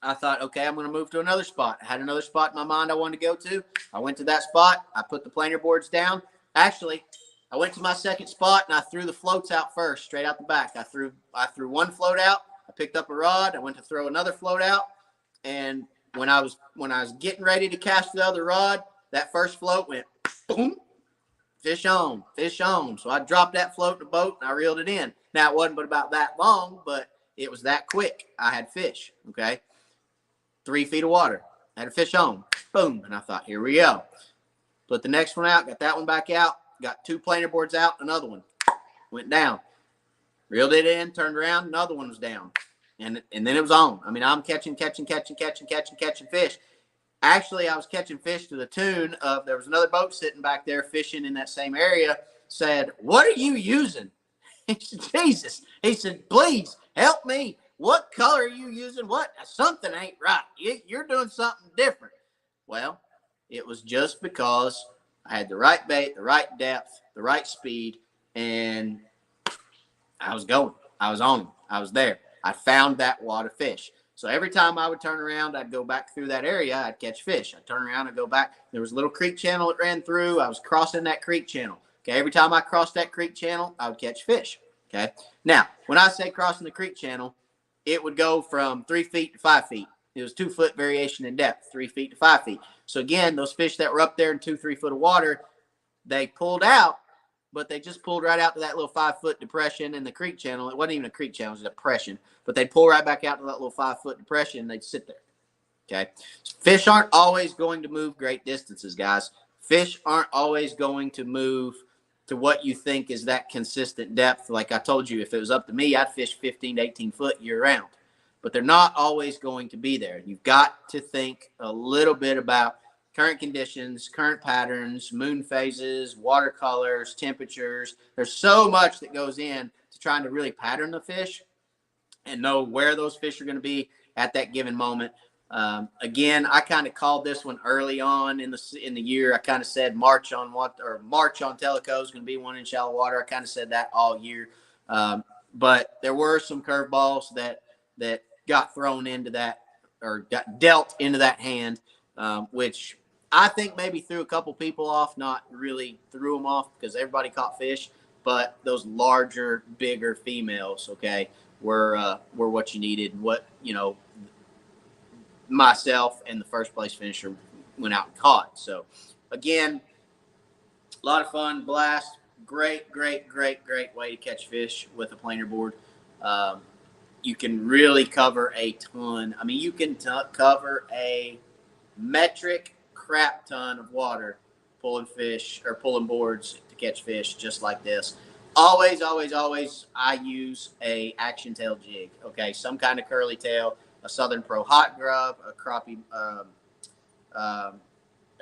I thought, okay, I'm going to move to another spot. I had another spot in my mind I wanted to go to. I went to that spot. I put the planer boards down. Actually, I went to my second spot and I threw the floats out first, straight out the back. I threw 1 float out. I picked up a rod. I went to throw another float out. And when I was getting ready to cast the other rod, that first float went boom. Fish on, fish on. So I dropped that float in the boat and I reeled it in. Now, it wasn't but about that long, but it was that quick. I had fish, okay? 3 feet of water. I had a fish on. Boom. And I thought, here we go. Put the next one out, got that one back out, got 2 planer boards out, another one went down. Reeled it in, turned around, another one was down. And then it was on. I mean, I'm catching fish. Actually, I was catching fish to the tune of, there was another boat sitting back there fishing in that same area, said, what are you using? He said, Jesus. He said, please help me. What color are you using? What? Something ain't right. You're doing something different. Well, it was just because I had the right bait, the right depth, the right speed, and I was going. I was on them. I was there. I found that wad of fish. So every time I would turn around, I'd go back through that area. I'd catch fish. I'd turn around and go back. There was a little creek channel that ran through. I was crossing that creek channel. Okay. Every time I crossed that creek channel, I would catch fish. Okay. Now, when I say crossing the creek channel, it would go from 3 feet to 5 feet. It was 2 foot variation in depth, 3 feet to 5 feet. So again, those fish that were up there in 2-3 foot of water, they pulled out, but they just pulled right out to that little 5 foot depression in the creek channel. It wasn't even a creek channel, it was a depression. But they'd pull right back out to that little 5 foot depression and they'd sit there. Okay. Fish aren't always going to move great distances, guys. Fish aren't always going to move to what you think is that consistent depth. Like I told you, if it was up to me, I'd fish 15 to 18 foot year round. But they're not always going to be there. You've got to think a little bit about current conditions, current patterns, moon phases, water colors, temperatures. There's so much that goes in to trying to really pattern the fish and know where those fish are going to be at that given moment. Again, I kind of called this one early on in the year. I kind of said March on Tellico is going to be one in shallow water. I kind of said that all year. But there were some curveballs that got thrown into that or got dealt into that hand, which I think maybe threw a couple people off, not really threw them off because everybody caught fish, but those larger, bigger females, okay, were what you needed. What, myself and the first place finisher went out and caught. So again, a lot of fun, blast, great way to catch fish with a planer board. You can really cover a ton. I mean, you can cover a metric crap ton of water pulling fish or pulling boards to catch fish just like this. Always, I use a action tail jig. Okay, some kind of curly tail, a Southern Pro hot grub, a crappie, a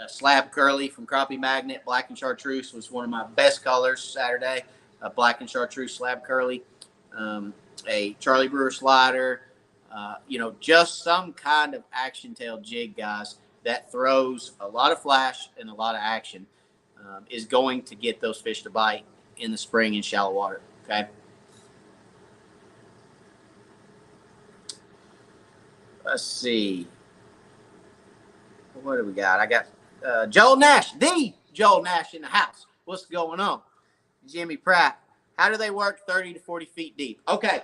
slab curly from Crappie Magnet. Black and chartreuse was one of my best colors Saturday. A black and chartreuse slab curly. A Charlie Brewer slider, just some kind of action tail jig, guys, that throws a lot of flash and a lot of action is going to get those fish to bite in the spring in shallow water, okay? Let's see. What do we got? I got Joel Nash, the Joel Nash in the house. What's going on? Jimmy Pratt. How do they work 30 to 40 feet deep? Okay.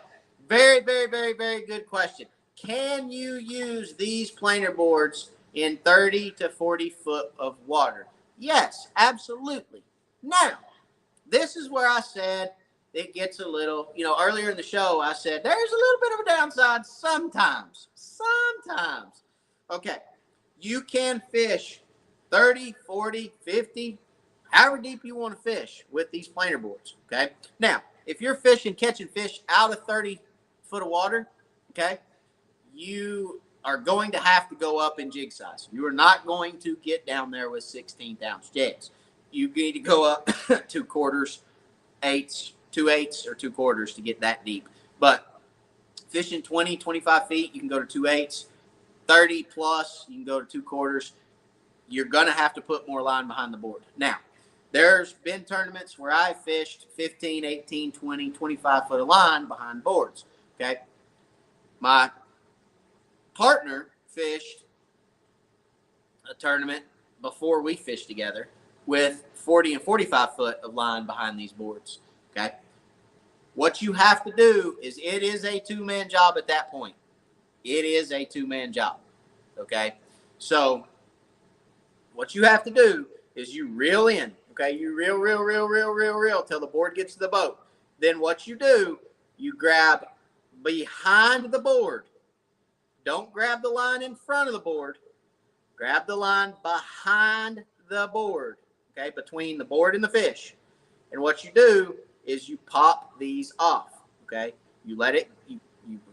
Very good question. Can you use these planer boards in 30 to 40 foot of water? Yes, absolutely. Now, this is where I said it gets a little, earlier in the show, I said there's a little bit of a downside sometimes. Okay, you can fish 30, 40, 50, however deep you want to fish with these planer boards, okay? Now, if you're catching fish out of 30 foot of water, okay, you are going to have to go up in jig size. You are not going to get down there with 16th ounce jigs. You need to go up 2 quarters, 8s, 2 8s, or 2 quarters to get that deep. But fishing 20, 25 feet, you can go to 2 8s. 30 plus, you can go to 2 quarters. You're going to have to put more line behind the board. Now, there's been tournaments where I fished 15, 18, 20, 25 foot of line behind boards, okay? My partner fished a tournament before we fished together with 40 and 45 foot of line behind these boards, okay? What you have to do is it is a 2-man job at that point. It is a 2-man job, okay? So what you have to do is you reel in, okay? You reel till the board gets to the boat. Then what you do, you grab behind the board. Don't grab the line in front of the board. Grab the line behind the board, okay, between the board and the fish. And what you do is you pop these off, okay? You let it, you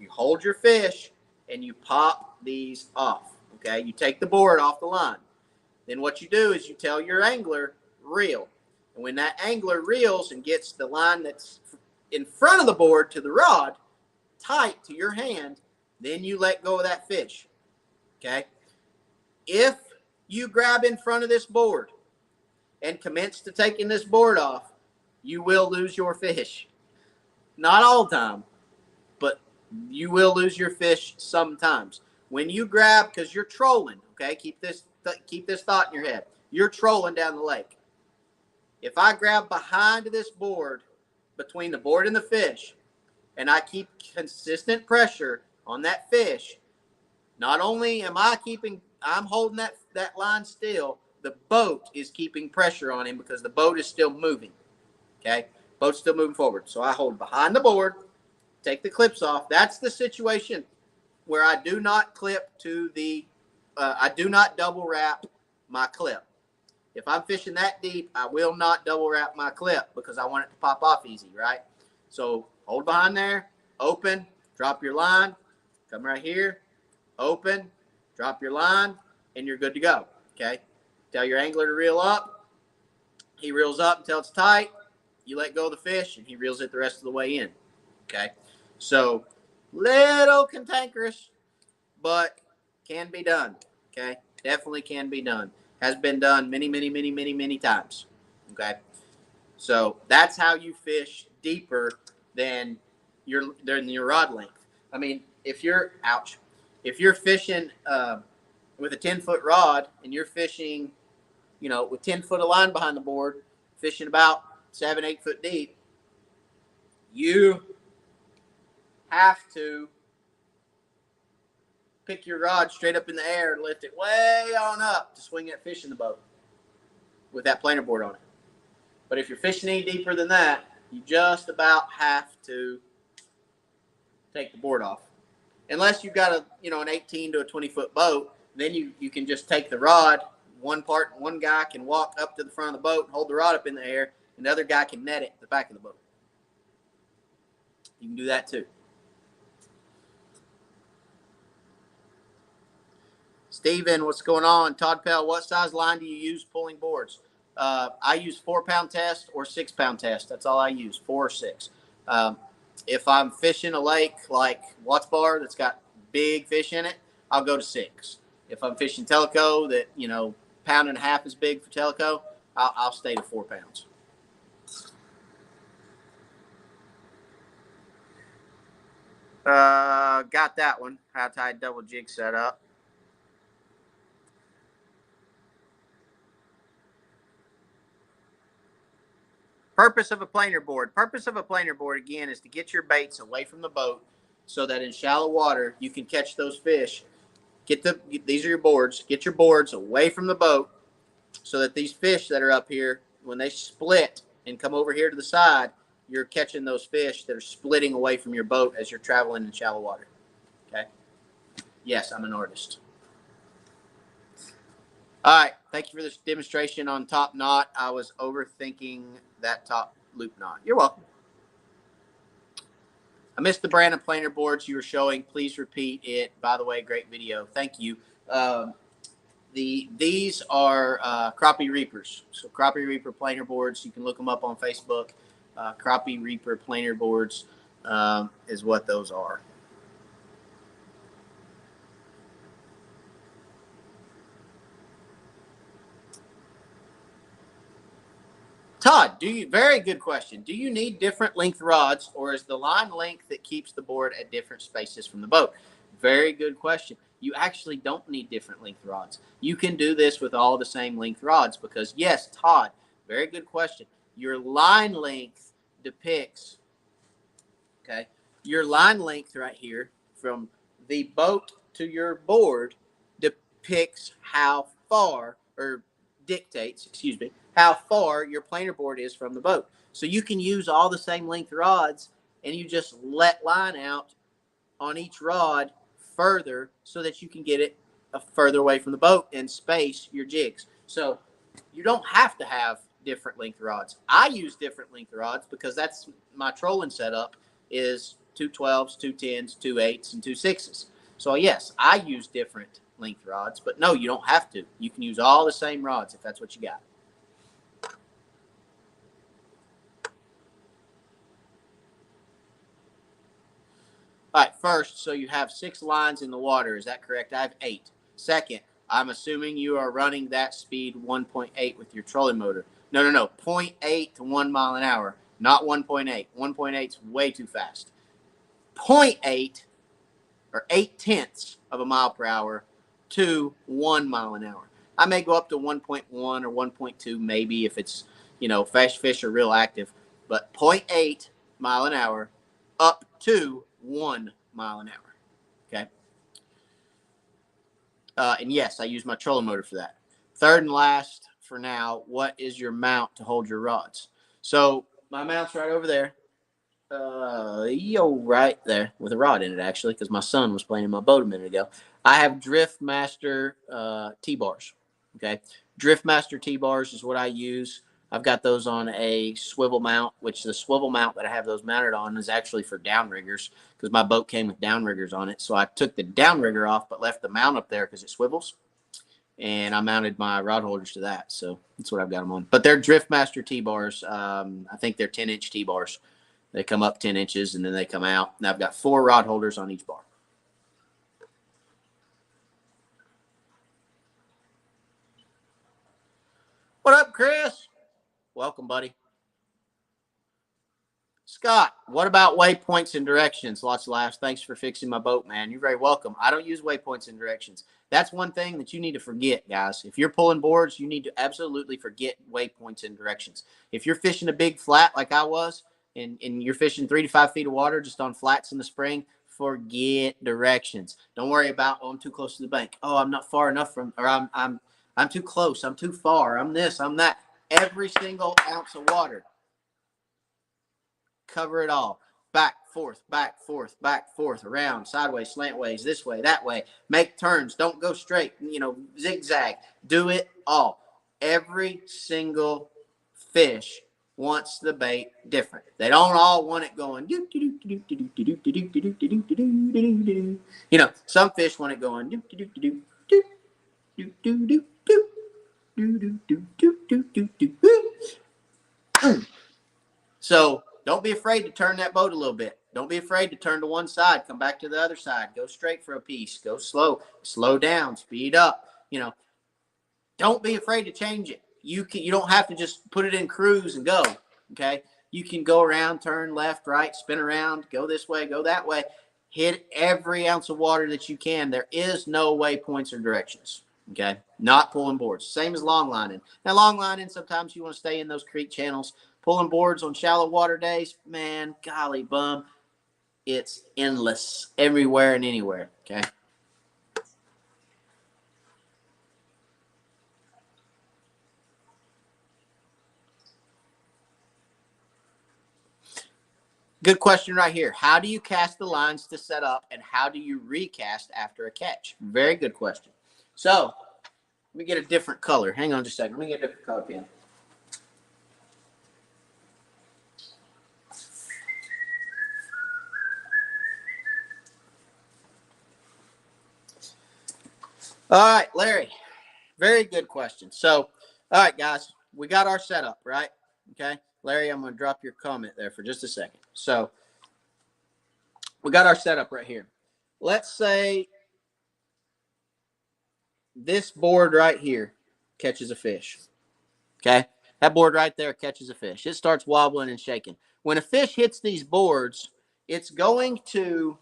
hold your fish and you pop these off, okay? You take the board off the line. Then what you do is you tell your angler, reel. And when that angler reels and gets the line that's in front of the board to the rod tight to your hand, then you let go of that fish, okay? If you grab in front of this board and commence to taking this board off, you will lose your fish. Not all the time, but you will lose your fish sometimes. When you grab, because you're trolling, okay? Keep this thought in your head. You're trolling down the lake. If I grab behind this board, between the board and the fish, and I keep consistent pressure on that fish, not only am I'm holding that line still, the boat is keeping pressure on him because the boat is still moving. Okay? Boat's still moving forward. So I hold behind the board, take the clips off. That's the situation where I do not clip to I do not double wrap my clip. If I'm fishing that deep, I will not double wrap my clip because I want it to pop off easy, right? So hold behind there, open, drop your line, come right here, open, drop your line, and you're good to go, okay? Tell your angler to reel up. He reels up until it's tight. You let go of the fish, and he reels it the rest of the way in, okay? So little cantankerous, but can be done, okay? Definitely can be done. Has been done many, many, many, many, many times, okay? So that's how you fish deeper than your rod length. I mean, if you're fishing with a 10-foot rod and you're fishing, with 10 foot of line behind the board, fishing about 7-8 foot deep, you have to pick your rod straight up in the air and lift it way on up to swing that fish in the boat with that planer board on it. But if you're fishing any deeper than that, you just about have to take the board off. Unless you've got an 18 to a 20 foot boat, then you can just take the rod. One guy can walk up to the front of the boat and hold the rod up in the air, and the other guy can net it at the back of the boat. You can do that too. Steven, what's going on? Todd Pell, what size line do you use pulling boards? I use 4-pound test or 6-pound test. That's all I use, 4 or 6. If I'm fishing a lake like Watts Bar that's got big fish in it, I'll go to 6. If I'm fishing Tellico that, pound and a half is big for Tellico, I'll stay to 4 pounds. Got that one. How tight double jig set up. Purpose of a planer board. Purpose of a planer board, again, is to get your baits away from the boat so that in shallow water you can catch those fish. These are your boards. Get your boards away from the boat so that these fish that are up here, when they split and come over here to the side, you're catching those fish that are splitting away from your boat as you're traveling in shallow water. Okay? Yes, I'm an artist. All right. Thank you for this demonstration on top knot. I was overthinking that top loop knot. You're welcome. I missed the brand of planer boards you were showing. Please repeat it. By the way, great video. Thank you. These are Crappie Reapers. So Crappie Reaper planer boards. You can look them up on Facebook. Crappie Reaper planer boards is what those are. Todd, very good question. Do you need different length rods, or is the line length that keeps the board at different spaces from the boat? Very good question. You actually don't need different length rods. You can do this with all the same length rods because, yes, Todd, very good question. Your line length depicts, okay, your line length right here from the boat to your board depicts how far, or dictates, excuse me, how far your planer board is from the boat. So you can use all the same length rods and you just let line out on each rod further so that you can get it further away from the boat and space your jigs. So you don't have to have different length rods. I use different length rods because that's my trolling setup is 2 12s, 2 10s, 2 8s, and 2 6s. So yes, I use different length rods, but no, you don't have to. You can use all the same rods if that's what you got. All right, first, so you have 6 lines in the water. Is that correct? I have 8. Second, I'm assuming you are running that speed 1.8 with your trolling motor. No, 0.8 to 1 mile an hour, not 1.8. 1.8 is way too fast. 0.8 or 0.8 of a mile per hour to 1 mile an hour. I may go up to 1.1 or 1.2 maybe if it's, fish are real active, but 0.8 mile an hour up to 1 mile an hour. Okay. And yes, I use my trolling motor for that. Third and last for now, what is your mount to hold your rods? So my mount's right over there. Right there with a rod in it, actually, because my son was playing in my boat a minute ago. I have Drift Master T-bars. Okay. Drift Master T-bars is what I use. I've got those on a swivel mount, which the swivel mount that I have those mounted on is actually for downriggers because my boat came with downriggers on it. So I took the downrigger off but left the mount up there because it swivels. And I mounted my rod holders to that. So that's what I've got them on. But they're Drift Master T-bars. I think they're 10-inch T-bars. They come up 10 inches and then they come out. And I've got 4 rod holders on each bar. What up, Chris? Welcome, buddy. Scott, what about waypoints and directions? Lots of laughs. Thanks for fixing my boat, man. You're very welcome. I don't use waypoints and directions. That's one thing that you need to forget, guys. If you're pulling boards, you need to absolutely forget waypoints and directions. If you're fishing a big flat like I was, and you're fishing 3 to 5 feet of water just on flats in the spring, forget directions. Don't worry about, oh, I'm too close to the bank. Oh, I'm not far enough from, or I'm too close. I'm too far. I'm this, I'm that. Every single ounce of water. Cover it all. Back, forth, around, sideways, slantways, this way, that way. Make turns. Don't go straight. Zigzag. Do it all. Every single fish wants the bait different. They don't all want it going. Some fish want it going. So don't be afraid to turn that boat a little bit. Don't be afraid to turn to one side, come back to the other side, go straight for a piece, go slow down, speed up. Don't be afraid to change it. You don't have to just put it in cruise and go. Okay. You can go around, turn left, right, spin around, go this way, go that way. Hit every ounce of water that you can. There is no waypoints or directions. Okay. Not pulling boards. Same as long lining. Now, long lining, sometimes you want to stay in those creek channels. Pulling boards on shallow water days, man, golly bum. It's endless everywhere and anywhere. Okay. Good question right here. How do you cast the lines to set up, and how do you recast after a catch? Very good question. So let me get a different color. Hang on just a second. Let me get a different color pen. All right, Larry. Very good question. So, all right, guys, we got our setup, right? Okay. Larry, I'm going to drop your comment there for just a second. So, we got our setup right here. Let's say this board right here catches a fish. Okay. That board right there catches a fish. It starts wobbling and shaking. When a fish hits these boards, it's going to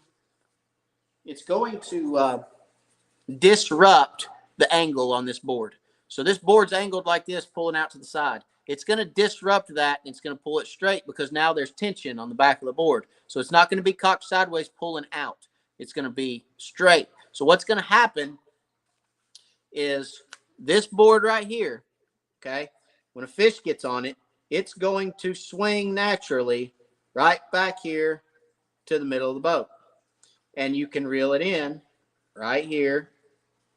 disrupt the angle on this board. So this board's angled like this, pulling out to the side. It's going to disrupt that, and it's going to pull it straight because now there's tension on the back of the board. So it's not going to be cocked sideways pulling out. It's going to be straight. So what's going to happen is this board right here, okay, when a fish gets on it, it's going to swing naturally right back here to the middle of the boat. And you can reel it in right here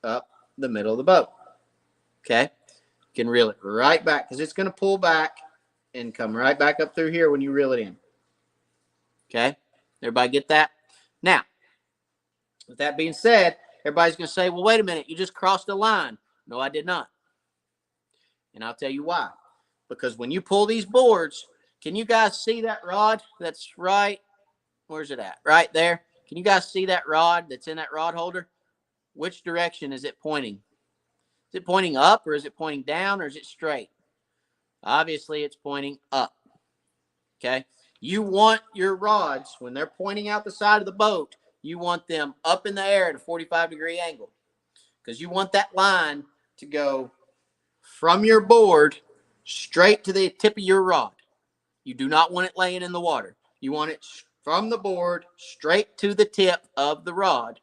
up the middle of the boat. Okay. You can reel it right back because it's going to pull back and come right back up through here when you reel it in. Okay. Everybody get that? Now, with that being said, everybody's going to say, well, wait a minute. You just crossed a line. No, I did not. And I'll tell you why. Because when you pull these boards, can you guys see that rod that's right? Where's it at? Right there. Can you guys see that rod that's in that rod holder? Which direction is it pointing? Is it pointing up or is it pointing down or is it straight? Obviously, it's pointing up. Okay. You want your rods, when they're pointing out the side of the boat, you want them up in the air at a 45-degree angle, because you want that line to go from your board straight to the tip of your rod. You do not want it laying in the water. You want it from the board straight to the tip of the rod.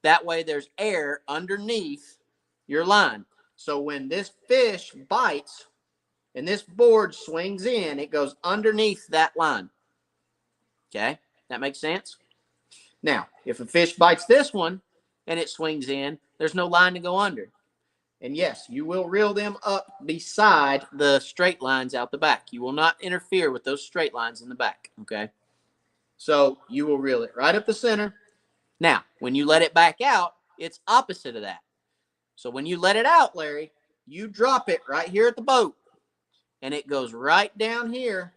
That way there's air underneath your line. So when this fish bites and this board swings in, it goes underneath that line. Okay? That makes sense? Now, if a fish bites this one and it swings in, there's no line to go under. And yes, you will reel them up beside the straight lines out the back. You will not interfere with those straight lines in the back, okay? So you will reel it right up the center. Now, when you let it back out, it's opposite of that. So when you let it out, Larry, you drop it right here at the boat, and it goes right down here.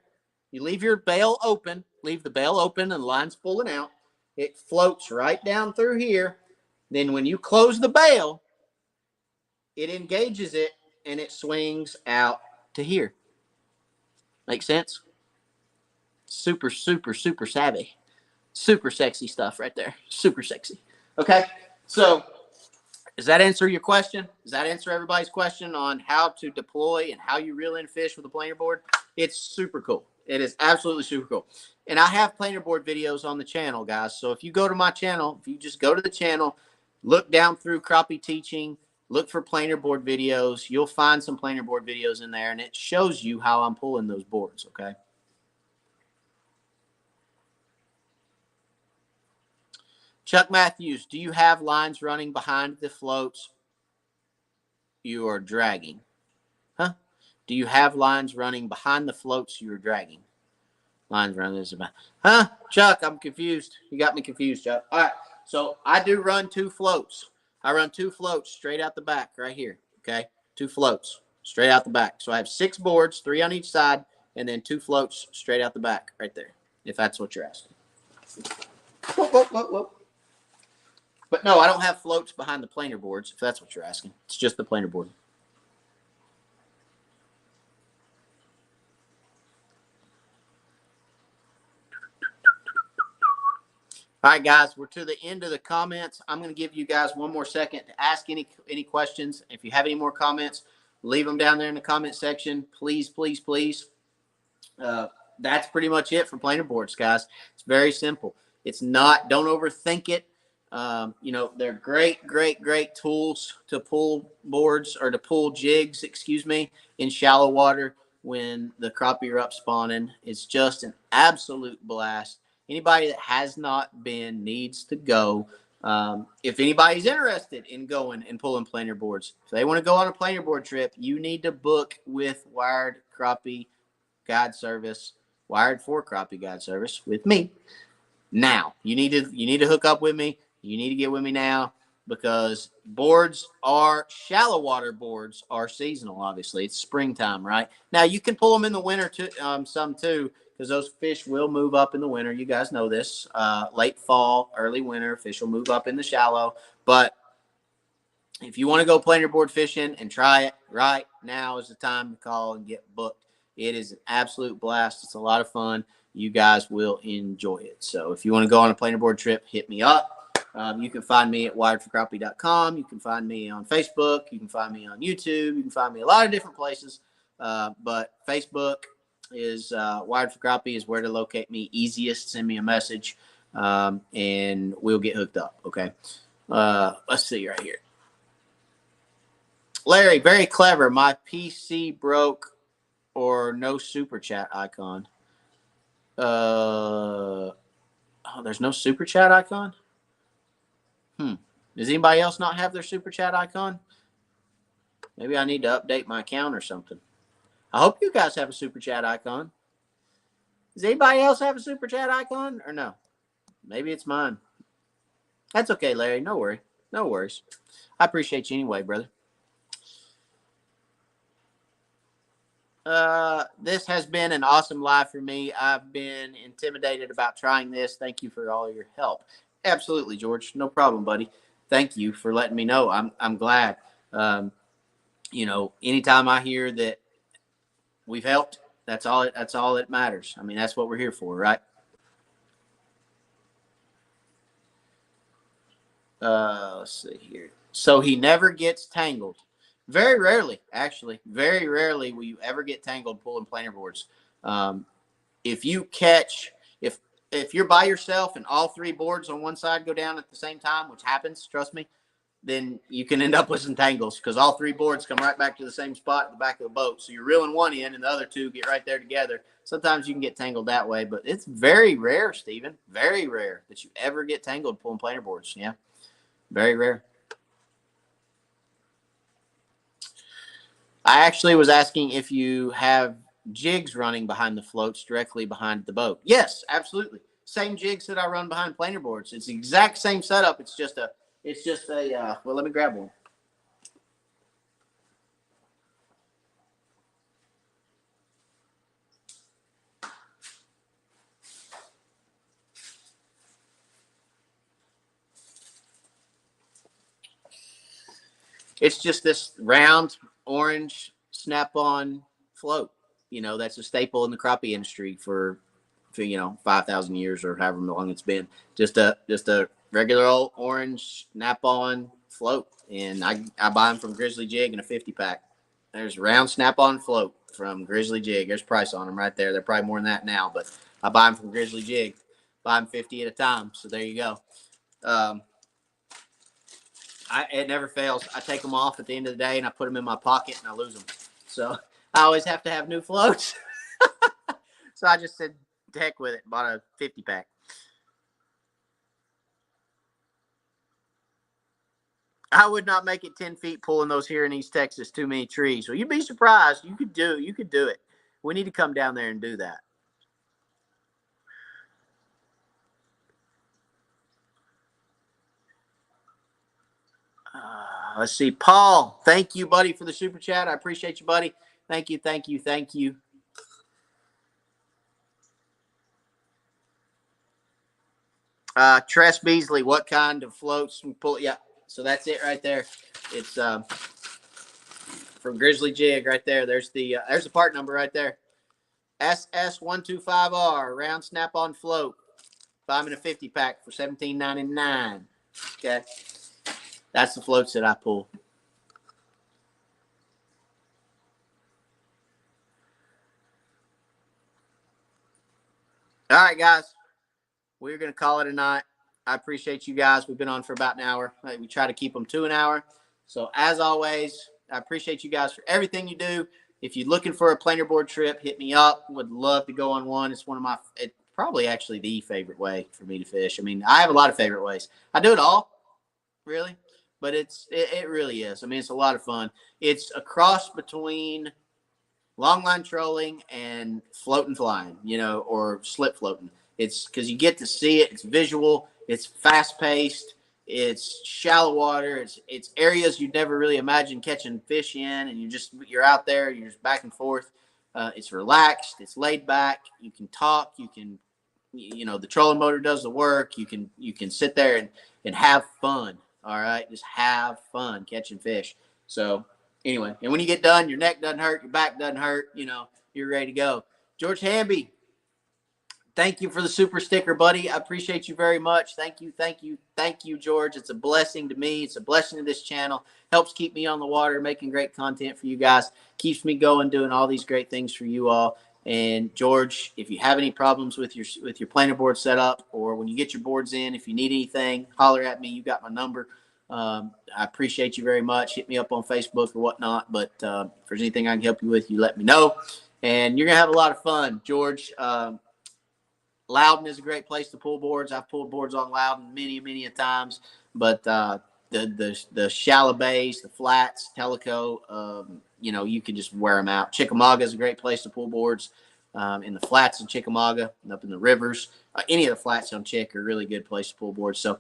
You leave your bail open, leave the bail open, and the line's pulling out. It floats right down through here. Then when you close the bail, it engages it, and it swings out to here. Make sense? Super, super, super savvy. Super sexy stuff right there. Super sexy. Okay, so does that answer your question? Does that answer everybody's question on how to deploy and how you reel in fish with a planer board? It's super cool. It is absolutely super cool. And I have planer board videos on the channel, guys. So if you go to my channel, if you just go to the channel, look down through Crappie Teaching, look for planer board videos, you'll find some planer board videos in there, and it shows you how I'm pulling those boards, okay? Chuck Matthews, do you have lines running behind the floats you are dragging? Huh? Do you have lines running behind the floats you are dragging? Lines running this about. Huh? Chuck, I'm confused. You got me confused, Chuck. All right. So I do run 2 floats. I run 2 floats straight out the back right here. Okay. 2 floats straight out the back. So I have 6 boards, 3 on each side, and then 2 floats straight out the back right there, if that's what you're asking. Whoop, whoop, whoop, whoop. But no, I don't have floats behind the planer boards, if that's what you're asking. It's just the planer board. All right, guys, we're to the end of the comments. I'm going to give you guys one more second to ask any questions. If you have any more comments, leave them down there in the comment section. Please, please, please. That's pretty much it for planer boards, guys. It's very simple. It's not, don't overthink it. You know, they're great, great, great tools to pull boards or to pull jigs, excuse me, in shallow water when the crappie are up spawning. It's just an absolute blast. Anybody that has not been needs to go. If anybody's interested in going and pulling planer boards, if they want to go on a planer board trip, you need to book with Wired Crappie Guide Service, Wired for Crappie Guide Service with me. Now you need to hook up with me. You need to get with me now, because boards are shallow water boards are seasonal. Obviously, it's springtime, right? Now you can pull them in the winter too, some too, because those fish will move up in the winter. You guys know this. Late fall, early winter, fish will move up in the shallow. But if you want to go planer board fishing and try it, right now is the time to call and get booked. It is an absolute blast. It's a lot of fun. You guys will enjoy it. So if you want to go on a planer board trip, hit me up. You can find me at wiredforcrappie.com. You can find me on Facebook. You can find me on YouTube. You can find me a lot of different places. But Facebook is Wired for Crappie is where to locate me easiest. Send me a message, and we'll get hooked up. Okay. Let's see right here. Larry, very clever. My PC broke, or no super chat icon. Oh, there's no super chat icon? Does anybody else not have their super chat icon? Maybe I need to update my account or something. I hope you guys have a super chat icon. Does anybody else have a super chat icon or no? Maybe it's mine. That's okay, Larry. No worry. No worries. I appreciate you anyway, brother. This has been an awesome live for me. I've been intimidated about trying this. Thank you for all your help. Absolutely, George. No problem, buddy. Thank you for letting me know. I'm glad. anytime I hear that we've helped, that's all that matters. I mean, that's what we're here for, right? Let's see here. So he never gets tangled. Very rarely, actually. Very rarely will you ever get tangled pulling planer boards. Um, if you catch, if you're by yourself and all three boards on one side go down at the same time, which happens, trust me, then you can end up with some tangles because all three boards come right back to the same spot at the back of the boat. So you're reeling one in and the other two get right there together. Sometimes you can get tangled that way, but it's very rare, Stephen, very rare that you ever get tangled pulling planer boards. Yeah, very rare. I actually was asking if you have jigs running behind the floats directly behind the boat. Yes, absolutely. Same jigs that I run behind planer boards. It's the exact same setup. It's just a well, let me grab one. It's just this round orange snap-on float. That's a staple in the crappie industry for 5,000 years or however long it's been. Just a regular old orange snap-on float, and I buy them from Grizzly Jig in a 50 pack. There's round snap-on float from Grizzly Jig. There's price on them right there. They're probably more than that now, but I buy them from Grizzly Jig. Buy them 50 at a time. So there you go. Um, it never fails. I take them off at the end of the day and I put them in my pocket and I lose them. So I always have to have new floats. So I just said, heck with it. Bought a 50 pack. I would not make it 10 feet pulling those here in East Texas. Too many trees. Well, you'd be surprised. You could do it. We need to come down there and do that. Let's see. Paul, thank you, buddy, for the super chat. I appreciate you, buddy. Thank you, thank you, thank you. Tress Beasley, what kind of floats we pull? Yeah, so that's it right there. It's from Grizzly Jig right there. There's the part number right there. SS125R round snap on float. Buy them in a 50 pack for $17.99. Okay, that's the floats that I pull. All right, guys, we're gonna call it a night. I appreciate you guys. We've been on for about an hour. We try to keep them to an hour. So as always, I appreciate you guys for everything you do. If you're looking for a planer board trip, hit me up. Would love to go on one. It's one of probably actually the favorite way for me to fish. I mean, I have a lot of favorite ways. I do it all, really, but it really is. I mean, it's a lot of fun. It's a cross between long line trolling and floating flying, or slip floating. It's because you get to see it. It's visual. It's fast paced. It's shallow water. It's areas you'd never really imagine catching fish in, and you're out there. You're just back and forth. It's relaxed. It's laid back. You can talk. You can, the trolling motor does the work. You can sit there and have fun. All right, just have fun catching fish. So anyway, and when you get done, your neck doesn't hurt, your back doesn't hurt. You're ready to go. George Hamby, thank you for the super sticker, buddy. I appreciate you very much. Thank you, thank you, thank you, George. It's a blessing to me. It's a blessing to this channel. Helps keep me on the water, making great content for you guys. Keeps me going, doing all these great things for you all. And George, if you have any problems with your planer board setup, or when you get your boards in, if you need anything, holler at me. You got my number. I appreciate you very much. Hit me up on Facebook or whatnot. But if there's anything I can help you with, you let me know. And you're gonna have a lot of fun, George. Loudon is a great place to pull boards. I've pulled boards on Loudon many a times. But the shallow bays, the flats, Tellico, you can just wear them out. Chickamauga is a great place to pull boards. In the flats in Chickamauga and up in the rivers. Any of the flats on Chick are a really good place to pull boards. So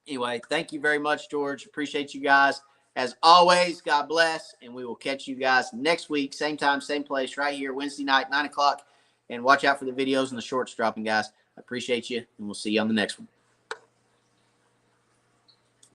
anyway, thank you very much, George. Appreciate you guys. As always, God bless, and we will catch you guys next week, same time, same place, right here, Wednesday night, 9 o'clock. And watch out for the videos and the shorts dropping, guys. I appreciate you, and we'll see you on the next one.